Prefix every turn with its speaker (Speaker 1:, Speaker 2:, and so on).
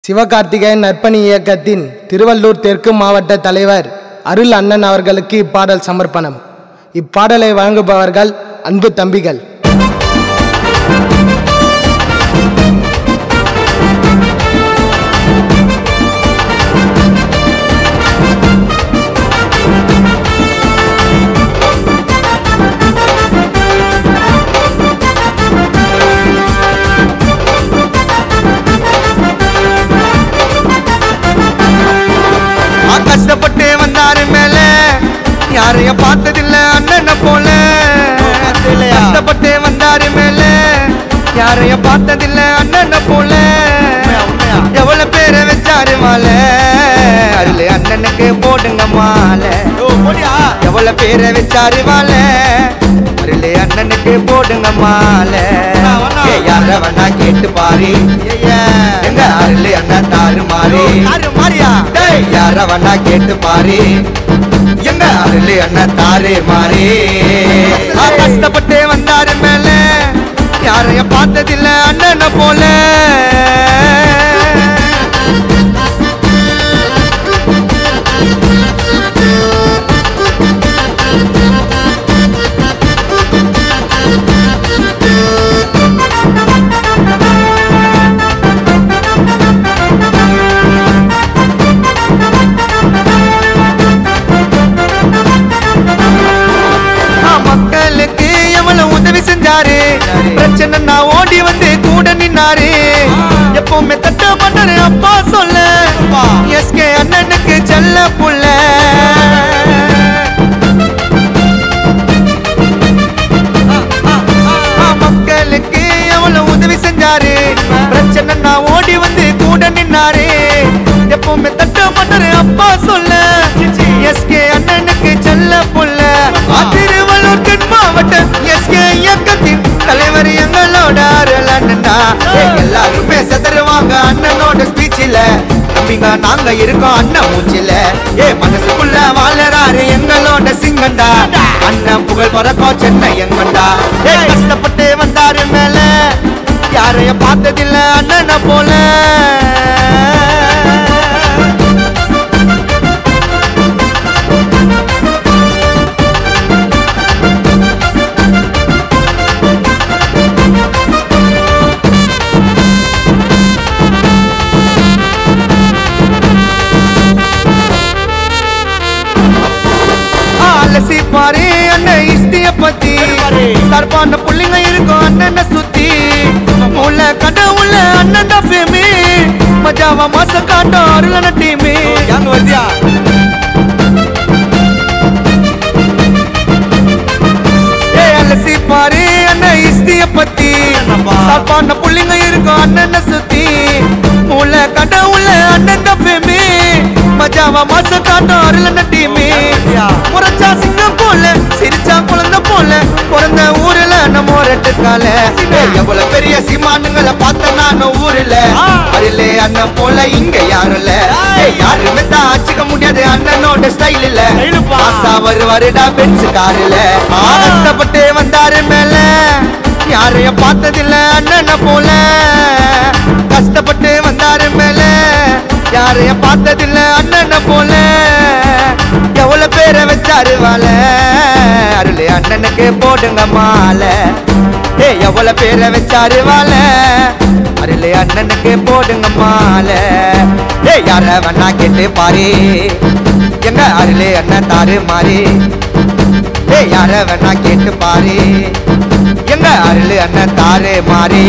Speaker 1: சிவகார்த்திகேயன் நற்பணி இயக்கத்தின் திருவள்ளூர் தெற்கு மாவட்ட தலைவர் அருள் அண்ணன் அவர்களுக்கு இப்பாடல் சமர்ப்பணம். இப்பாடலை வழங்குபவர்கள் அன்பு தம்பிகள்.
Speaker 2: கஷ்டப்பட்டு வந்தாரு மேல யாரைய பார்த்ததில்ல அண்ணனை போல. கஷ்டப்பட்டு வந்தாரு மேல யாரைய பார்த்ததில்ல அண்ணனை போல. எவ்வளவு பேரை வச்சாரு மாலை அருள் அண்ணனுக்கு போடுங்க மாலை. எவ்வளவு பேரை வச்சாரு மாலை அருள் அண்ணனுக்கு போடுங்க மாலை. யார வேணா கேட்டு பாரு எங்க அருள் அண்ணன் தாறு மாறி யார வேணா கேட்டு பாரு எங்க அருள் அண்ணன் தாறு மாறி. கஷ்டப்பட்டு வந்தாரு மேல யாரைய பார்த்ததில்ல அண்ணனை போல. மக்களுக்கு எவ்வளவு உதவி செஞ்சாரு, பிரச்சனை நான் ஓடி வந்து கூட நின்னாரு. எப்பவுமே தட்ட மாட்டாரு அப்பா சொல்ல எஸ்கே அண்ணனுக்கு செல்ல புள்ள. மக்களுக்கு எவ்வளவு உதவி செஞ்சாரு, பிரச்சனை நான் ஓடி வந்து கூட நின்னாரு. எப்பவுமே தட்ட மாட்டாரு அப்பா சொல்ல எஸ்கே அண்ணனுக்கு செல்ல புள்ள. திருவள்ளூர் தென் மாவட்ட எஸ்கே இயக்கத்தின் தலைவர் எங்களோட அருள் அண்ணன்டா. எல்லாருமே செதறுவாங்க அண்ணனோட ஸ்பீச்சில. தம்பிங்க நாங்க இருக்கோம் அண்ணன் மூச்சில. மனசுக்குள்ள வாழறாரு எங்களோட சிங்கண்டா. அண்ணன் புகழ் பறக்கும் சென்னை எங்கண்டா. கஷ்டப்பட்டு வந்தாரு மேல யாரைய பார்த்ததில்ல அண்ணனை போல. அலசி பாரு அண்ணன் இஷ்டிய பத்தி. சர்பான புள்ளிங்க இருக்கும் அண்ணனை சுத்தி. உள்ள கண்ட உள்ள அண்ணன் தான் ஃபேமி. மஜாவா மாச காட்டும் அருளன டீமி. அலசி பாரு அண்ணன் இஷ்டிய பத்தி. சர்பான புள்ளிங்க இருக்கும் அண்ணனை சுத்தி. உள்ள கண்ட உள்ள அண்ணன் தான் ஃபேமி. மஜாவா மாச காட்டும் அருளன டீமி. முறைச்சா சிங்கம் போல சிரிச்சா குழந்தை போல பிறந்த ஊருல நம்ம ரெட்டுக்கால. எவ்வளவு பெரிய சீமானுங்களை பார்த்த நானும் ஊருல. அருளே அண்ணன் போல இங்க யாருல. யாருமே தான் ஆச்சுக்க முடியாது அண்ணனோட ஸ்டைல் இல்ல. ஆசா வருவாருடா பென்ஸ் காருல. கஷ்டப்பட்டு வந்தாரு மேல யாரைய பார்த்ததில்ல அண்ணனை போல. கஷ்டப்பட்டு வந்தாரு மேல யாரைய பார்த்ததில்ல அண்ணனை போல. எவ்வளவு பேரை வச்சாரு வாழை அருள் அண்ணனுக்கு போடுங்க மாலை. எவ்வளவு பேரை வச்சாரு வாழை அருள் அண்ணனுக்கு போடுங்க மாலை. யார வேணா கேட்டு பாரு எங்க அருள் அண்ணன் தாறு மாறி. யார வேணா கேட்டு பாரு எங்க அருள் அண்ணன் தாறு மாறி.